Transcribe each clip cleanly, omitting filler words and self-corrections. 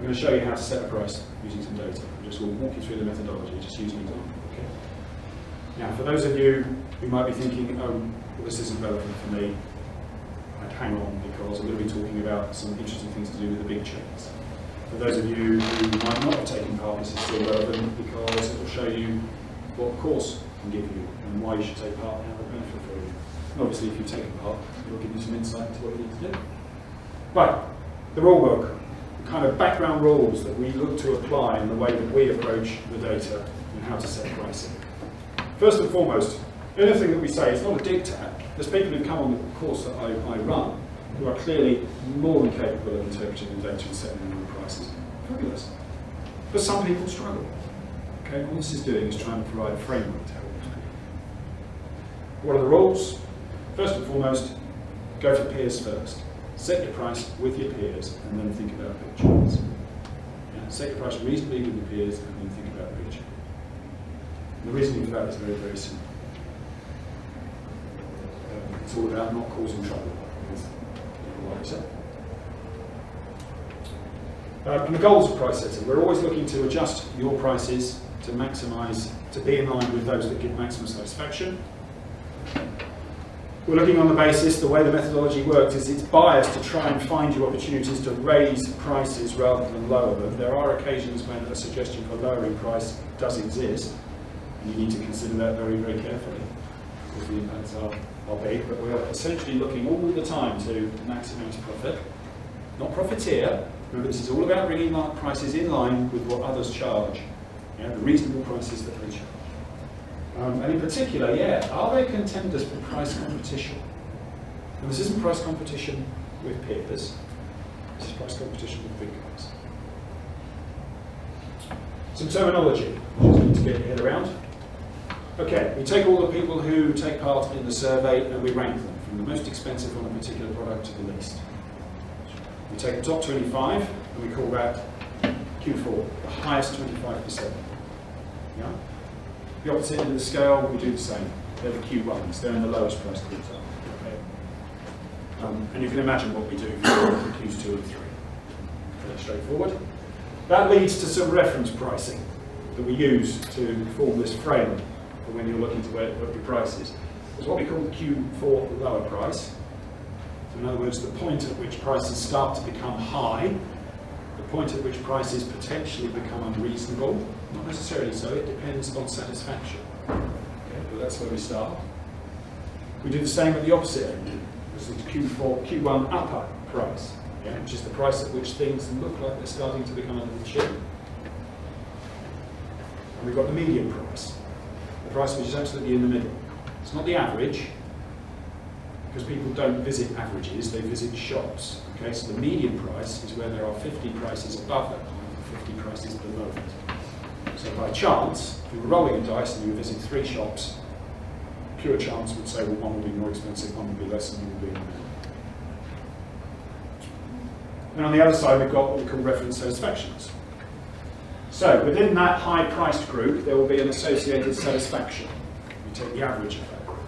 going to show you how to set a price using some data. I just will walk you through the methodology, just use an example. Okay. Now, for those of you who might be thinking, oh, well, this isn't relevant for me, I'd hang on because I'm going to be talking about some interesting things to do with the big chains. For those of you who might not have taken part, this is still relevant because it will show you what the course can give you and why you should take part and how it'll benefit for you. And obviously, if you've taken part, it'll give you some insight into what you need to do. Right, the rule book, the kind of background rules that we look to apply in the way that we approach the data and how to set pricing. First and foremost, anything that we say is not a diktat. There's people who come on the course that I run who are clearly more than capable of interpreting the data and setting their own prices. Fabulous. But some people struggle. Okay, all this is doing is trying to provide a framework to help those people. What are the rules? First and foremost, go for peers first. Set your price with your peers and then think about big chains. Yeah, set your price reasonably with your peers and then think about big chains. The reasoning for that is very, very simple. It's all about not causing trouble. Like I said. And the goals of price setting. We're always looking to adjust your prices to maximise, to be in line with those that give maximum satisfaction. We're looking on the basis, the way the methodology works is it's biased to try and find you opportunities to raise prices rather than lower them. There are occasions when a suggestion for lowering price does exist, and you need to consider that very, very carefully, because the impacts are big, but we're essentially looking all the time to maximise profit, not profiteer. Remember, this is all about bringing prices in line with what others charge, the reasonable prices that they charge. And in particular, are there contenders for price competition? And this isn't price competition with peers, this is price competition with big guys. Some terminology, which you need to get your head around. Okay, we take all the people who take part in the survey and we rank them from the most expensive on a particular product to the least. We take the top 25 and we call that Q4, the highest 25%. Yeah? The opposite end of the scale, we do the same. They're the Q1s, they're in the lowest price quartile. Okay. And you can imagine what we do for Qs 2 and 3. Fairly straightforward. That leads to some reference pricing that we use to form this frame for when you're looking to work your prices. It's what we call the Q4 lower price. So in other words, the point at which prices start to become high, the point at which prices potentially become unreasonable. Not necessarily so, it depends on satisfaction. Okay, but that's where we start. We do the same at the opposite end. This is Q1 upper price, which is the price at which things look like they're starting to become a little cheap. And we've got the median price, the price which is absolutely in the middle. It's not the average, because people don't visit averages, they visit shops. Okay, so the median price is where there are 50 prices above that point and 50 prices below it. So by chance, if you were rolling a dice and you visit 3 shops, pure chance would say, well, one will be more expensive, one will be less, and one will be in the middle. And on the other side, we've got what we call reference satisfactions. So within that high-priced group, there will be an associated satisfaction. We take the average of that group.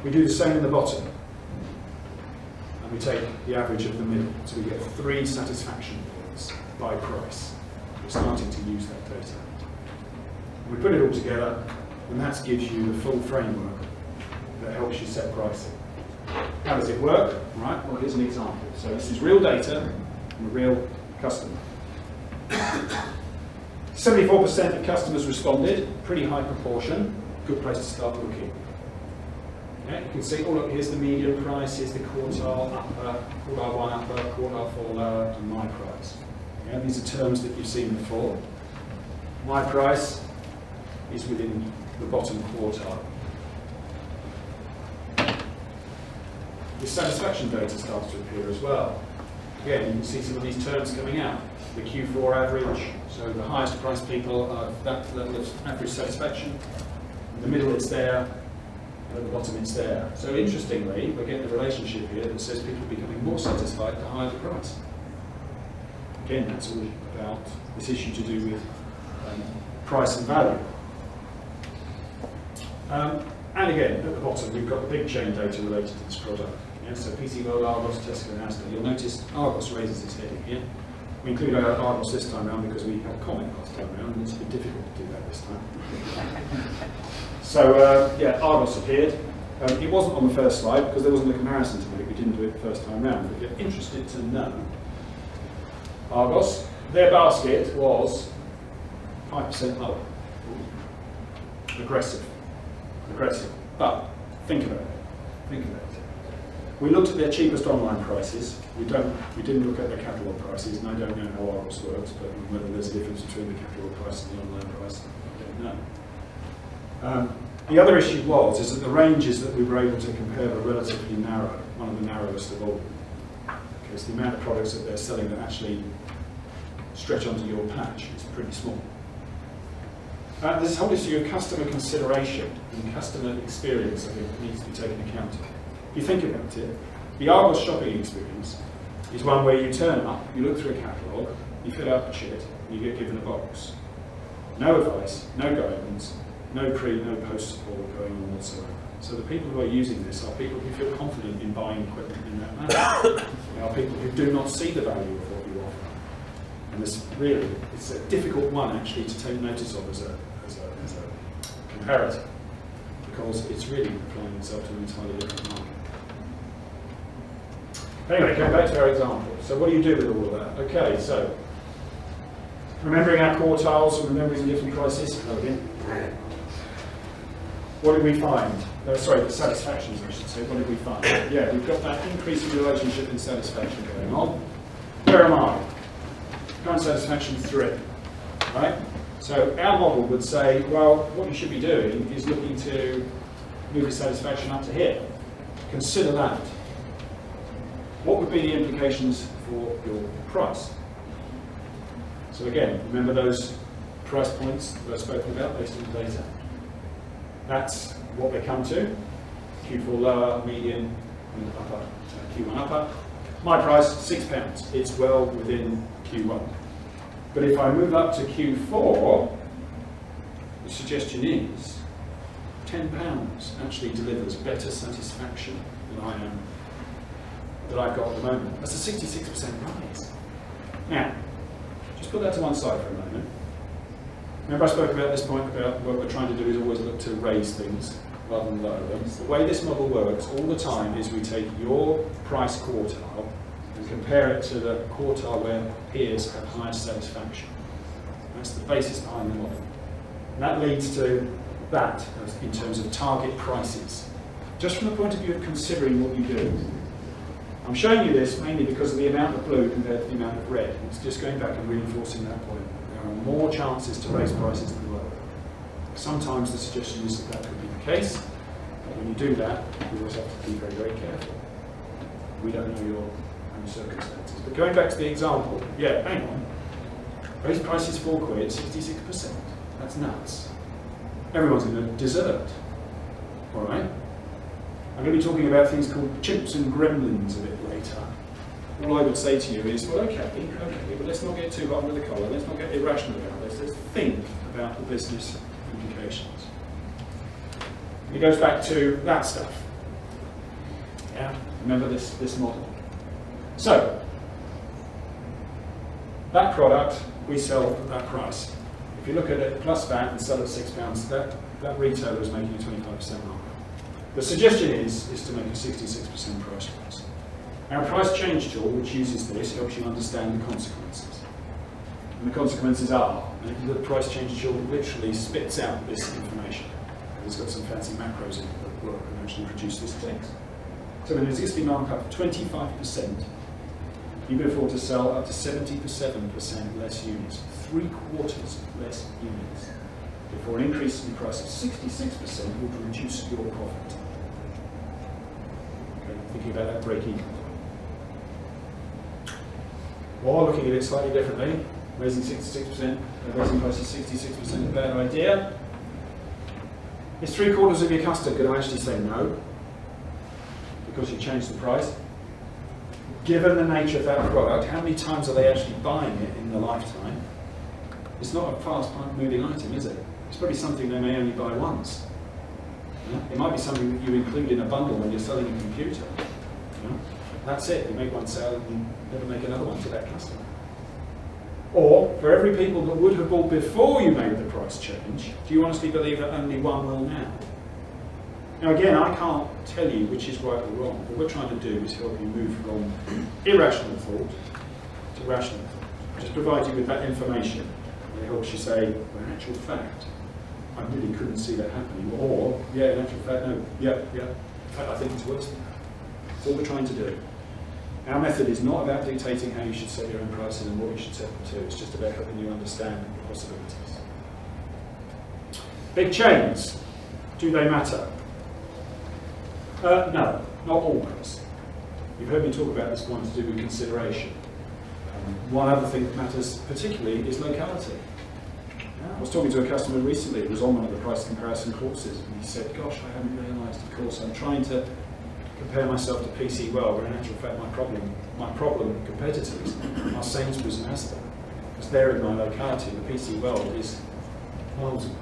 We do the same in the bottom. And we take the average of the middle. So we get 3 satisfaction points by price. We're starting to use that data. And we put it all together, and that gives you the full framework that helps you set pricing. How does it work? Right, well, here's an example. So this is real data from a real customer. 74% of customers responded, pretty high proportion, good place to start looking. Okay, you can see, oh look, here's the median price, here's the quartile upper, quartile 1 upper, quartile 4 lower, and my price. Okay, these are terms that you've seen before. My price is within the bottom quartile. The satisfaction data starts to appear as well. Again, you can see some of these terms coming out. The Q4 average, so the highest priced people are that level of average satisfaction. In the middle it's there, and at the bottom it's there. So interestingly, we're getting a relationship here that says people are becoming more satisfied the higher the price. Again, that's all about this issue to do with price and value. And again, at the bottom, we've got the big chain data related to this product. Yeah, so PC World, Argos, Tesco, and Asda. You'll notice Argos raises its head here. We included our Argos this time around because we had a comment last time around, and it's a bit difficult to do that this time. So, yeah, Argos appeared. It wasn't on the first slide because there wasn't a comparison to make. We didn't do it the first time round. But if you're interested to know, Argos, their basket was 5% lower. Aggressive. But think about it. We looked at their cheapest online prices. We didn't look at their catalogue prices, and I don't know how Argos works, but whether there's a difference between the catalogue price and the online price, I don't know. The other issue is that the ranges that we were able to compare were relatively narrow, one of the narrowest of all. Because the amount of products that they're selling that actually stretch onto your patch is pretty small. This whole issue of customer consideration and customer experience, I think, needs to be taken account of. If you think about it, the Argos shopping experience is one where you turn up, you look through a catalogue, you fill out the shit, and you get given a box. No advice, no guidance, no post support going on whatsoever. So the people who are using this are people who feel confident in buying equipment in that manner. They are people who do not see the value of what you offer. And this really, it's a difficult one actually to take notice of as a comparator, because it's really applying itself to an entirely different market. Anyway, going back to our example. So what do you do with all of that? Okay, so remembering our quartiles and remembering different prices. What did we find? Sorry, satisfactions, I should say. What did we find? Yeah, we've got that increasing relationship in satisfaction going on. Where am I? Current satisfaction 3, right? So our model would say, well, what you should be doing is looking to move your satisfaction up to here. Consider that. What would be the implications for your price? So again, remember those price points that I've spoken about based on the data? That's what they come to. Q4 lower, median, and upper, Q1 upper. My price, £6. It's well within Q1. But if I move up to Q4, the suggestion is £10 actually delivers better satisfaction than I've got at the moment. That's a 66% rise. Now, just put that to one side for a moment. Remember I spoke about this point about what we're trying to do is always look to raise things rather than lower them. The way this model works all the time is we take your price quartile and compare it to the quartile where peers have highest satisfaction. That's the basis behind the model. And that leads to that in terms of target prices. Just from the point of view of considering what you do. I'm showing you this mainly because of the amount of blue compared to the amount of red. It's just going back and reinforcing that point. There are more chances to raise prices than lower. Sometimes the suggestion is that that could be the case, but when you do that, you always have to be very, very careful. We don't know your own circumstances. But going back to the example, yeah, hang on. Raise prices £4, 66%. That's nuts. Everyone's going to desert. All right? I'm going to be talking about things called chimps and gremlins a bit later. All I would say to you is, well, okay, but let's not get too hot under the collar. Let's not get irrational about this. Let's think about the business implications. It goes back to that stuff. Yeah, remember this model. So, that product we sell at that price. If you look at it plus VAT and sell at £6, that retailer is making a 25% markup. The suggestion is to make a 66% price rise. Our price change tool, which uses this, helps you understand the consequences. And the consequences are, the price change tool literally spits out this information. It's got some fancy macros in it that work and actually produce this text. So with an existing markup of 25%, you can afford to sell up to 77% less units, 3/4 less units, before an increase in price of 66% would reduce your profit. Okay, thinking about that break-even point. Or looking at it slightly differently, raising 66%, raising prices 66% a bad idea. Is 3/4 of your customers going to actually say no because you changed the price? Given the nature of that product, how many times are they actually buying it in the lifetime? It's not a fast-moving item, is it? It's probably something they may only buy once. Yeah? It might be something that you include in a bundle when you're selling a computer. Yeah? That's it. You make one sale and you never make another one to that customer. Or, for every people that would have bought before you made the price change, do you honestly believe that only one will now? Now again, I can't tell you which is right or wrong. What we're trying to do is help you move from irrational thought to rational thought. Just provide you with that information that helps you say, well, in actual fact, I really couldn't see that happening. Or, yeah, in actual fact, no, yeah. In fact, I think it's worse than that. That's all we're trying to do. Our method is not about dictating how you should set your own prices and what you should set them to. It's just about helping you understand the possibilities. Big chains, do they matter? No, not always. You've heard me talk about this one to do with consideration. One other thing that matters particularly is locality. I was talking to a customer recently who was on one of the price comparison courses, and he said, gosh, I haven't realised, of course, I'm trying to compare myself to PC World, where in actual fact my problem competitors are Sainsbury's and Asda, because they're in my locality, and the PC World is miles away.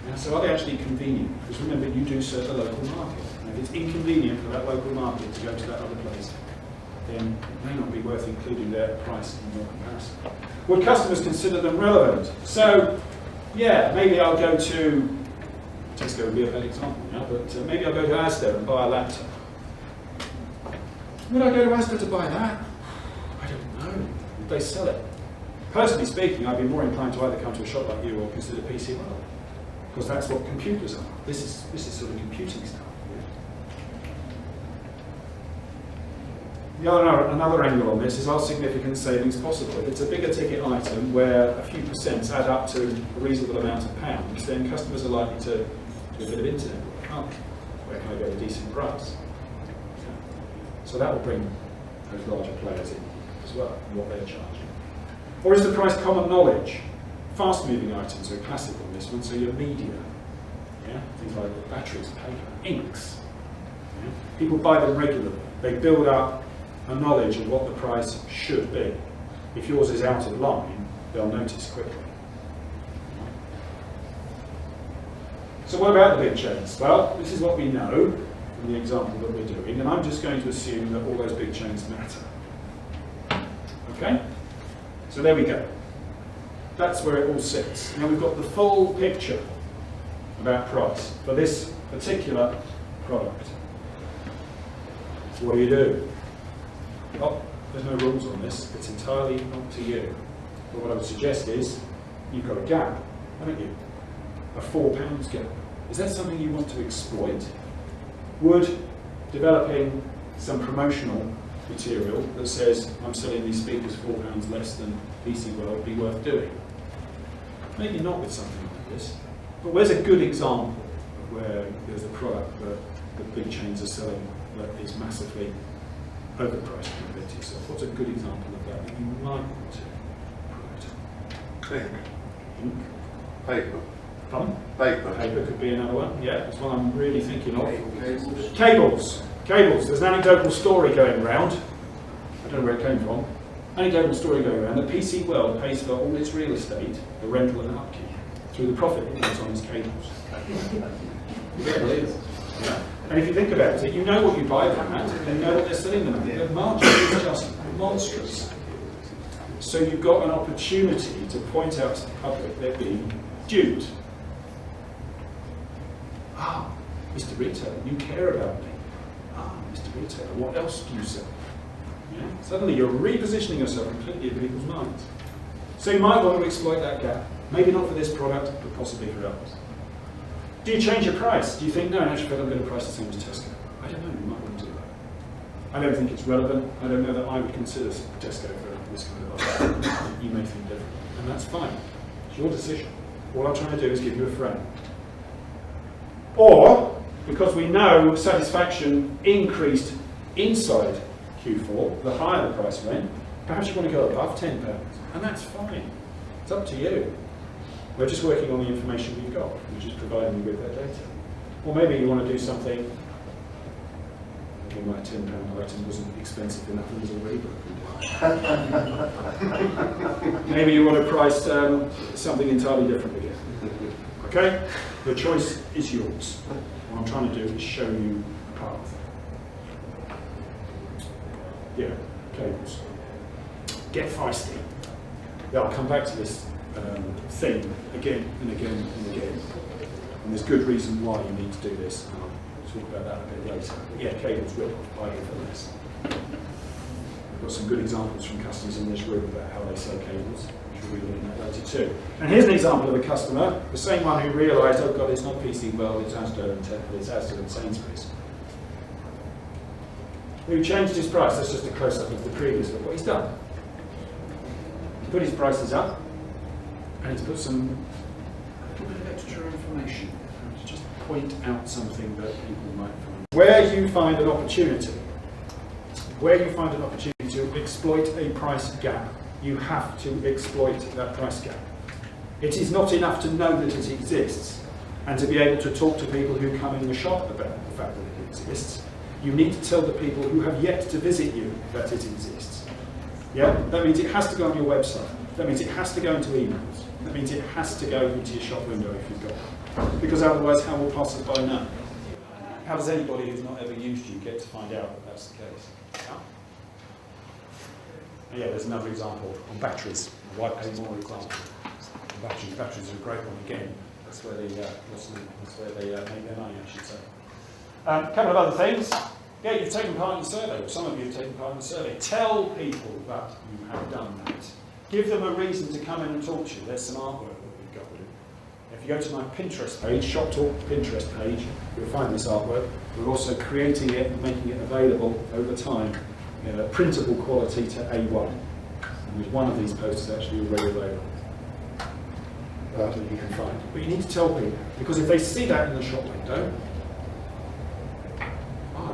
Now, so are they actually convenient? Because remember, you do serve a local market. And if it's inconvenient for that local market to go to that other place, then it may not be worth including their price in your comparison. Would customers consider them relevant? So, yeah, maybe I'll go to Tesco would be a bad example now, but maybe I'll go to Asda and buy a laptop. Would I go to Asda to buy that? I don't know. Would they sell it? Personally speaking, I'd be more inclined to either come to a shop like you or consider PC World, because that's what computers are. This is sort of computing stuff. Another angle on this is, are significant savings possible? If it's a bigger ticket item where a few percents add up to a reasonable amount of pounds, then customers are likely to do a bit of internet work, aren't they? Where can I get a decent price? So that will bring those larger players in as well, and what they're charging. Or is the price common knowledge? Fast-moving items are classic on this one, so your media, things like batteries, paper, inks. People buy them regularly. They build up a knowledge of what the price should be. If yours is out of line, they'll notice quickly. So what about the big chains? Well, this is what we know from the example that we're doing, and I'm just going to assume that all those big chains matter. Okay? So there we go. That's where it all sits. Now we've got the full picture about price for this particular product. So what do? Well, there's no rules on this. It's entirely up to you. But what I would suggest is, you've got a gap, haven't you? A £4 gap. Is that something you want to exploit? Would developing some promotional material that says, I'm selling these speakers £4 less than PC World be worth doing? Maybe not with something like this. But where's a good example of where there's a product that the big chains are selling that is massively overpriced compared to yourself? What's a good example of that that you might want to promote? Ink. Paper. Pardon? Paper. Paper could be another one. Yeah, that's one I'm really thinking of. Cables. Cables. There's an anecdotal story going around. I don't know where it came from. Anecdotal story going around that PC World pays for all its real estate, the rental and upkeep, through the profit it makes on its cables. Yeah, it is. Yeah. And if you think about it, you know what you buy them at, and you know what they're selling them at. Their margin is just monstrous. So you've got an opportunity to point out to the public they're being duped. Ah, Mr. Retailer, you care about me. Ah, Mr. Retailer, what else do you sell? Yeah? Suddenly you're repositioning yourself completely in people's minds. So you might want to exploit that gap. Maybe not for this product, but possibly for others. Do you change your price? Do you think, no, in actual fact, I'm going to price the same as Tesco? I don't know, you might want to do that. I don't think it's relevant. I don't know that I would consider Tesco for this kind of offer. You may think differently, and that's fine. It's your decision. All I'm trying to do is give you a frame. Or, because we know satisfaction increased inside Q4, the higher the price went, perhaps you want to go above £10, and that's fine. It's up to you. We're just working on the information we've got, which is providing you with that data. Or maybe you want to do something, maybe my £10 item wasn't expensive enough and was already broken. Maybe you want to price something entirely different again. Okay? The choice is yours. What I'm trying to do is show you a path. Yeah, cables. Get feisty. They'll come back to this thing again and again and again. And there's good reason why you need to do this. And I'll talk about that a bit later. But yeah, cables will buy you for this. We've got some good examples from customers in this room about how they sell cables. We'll be looking at that later too. And here's an example of a customer, the same one who realised, oh God, it's not PC World, it's Asda and Temple, it's Asda and Sainsbury's. Who changed his price. That's just a close-up of the previous one. What he's done. He's put his prices up, and he's put some a little bit of extra information to just point out something that people might find. Where you find an opportunity to exploit a price gap, you have to exploit that price gap. It is not enough to know that it exists and to be able to talk to people who come in the shop about the fact that it exists. You need to tell the people who have yet to visit you that it exists. Yeah? That means it has to go on your website. That means it has to go into emails. That means it has to go into your shop window if you've got one. Because otherwise, how will passers-by know? How does anybody who's not ever used you get to find out that that's the case? Yeah, there's another example on batteries. Why pay more example on batteries? Batteries are a great one again. That's where they make their money, I should say. A couple of other things. Yeah, you've taken part in the survey, or some of you have taken part in the survey. Tell people that you have done that. Give them a reason to come in and talk to you. There's some artwork that we've got. If you go to my Pinterest page, Shop Talk Pinterest page, you'll find this artwork. We're also creating it and making it available over time. Printable quality to A1. And there's one of these posters actually already available that you can find. But you need to tell people, because if they see that in the shop window,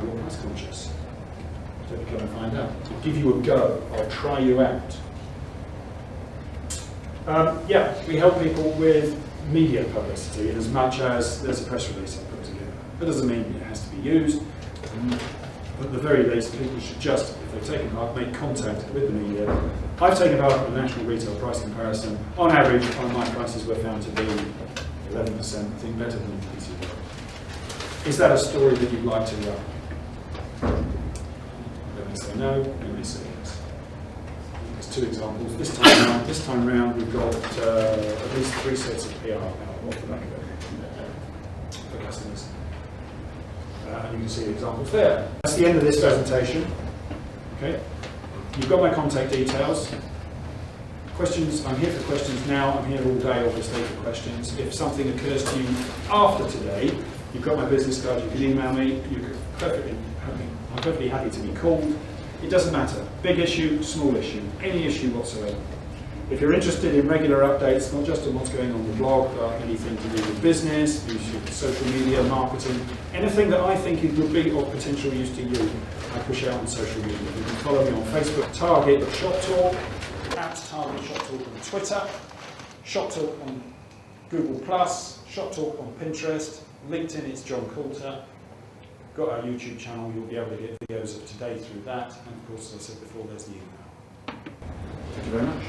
you're price conscious. So you come and find out. I'll give you a go. I'll try you out. Yeah, we help people with media publicity in as much as there's a press release I put together. That doesn't mean it has to be used. But at the very least, people should just, if they've taken part, make contact with the media. I've taken part in a national retail price comparison. On average, my prices were found to be 11%, I think, better than PC World. Is that a story that you'd like to run? They may say no, they may say yes. There's two examples. This time round, we've got at least 3 sets of PR out off the back of it for customers. And you can see the examples there. That's the end of this presentation. Okay, you've got my contact details. Questions, I'm here for questions now. I'm here all day, obviously, for questions. If something occurs to you after today, you've got my business card, you can email me. I'm perfectly happy to be called. It doesn't matter. Big issue, small issue, any issue whatsoever. If you're interested in regular updates, not just on what's going on the blog, but anything to do with business, social media, marketing, anything that I think it would be of potential use to you, I push out on social media. You can follow me on Facebook, Target Shop Talk, at Target Shop Talk on Twitter, Shop Talk on Google+, Shop Talk on Pinterest, LinkedIn, it's John Coulter. Got our YouTube channel, you'll be able to get videos of today through that, and of course, as I said before, there's the email. Thank you very much.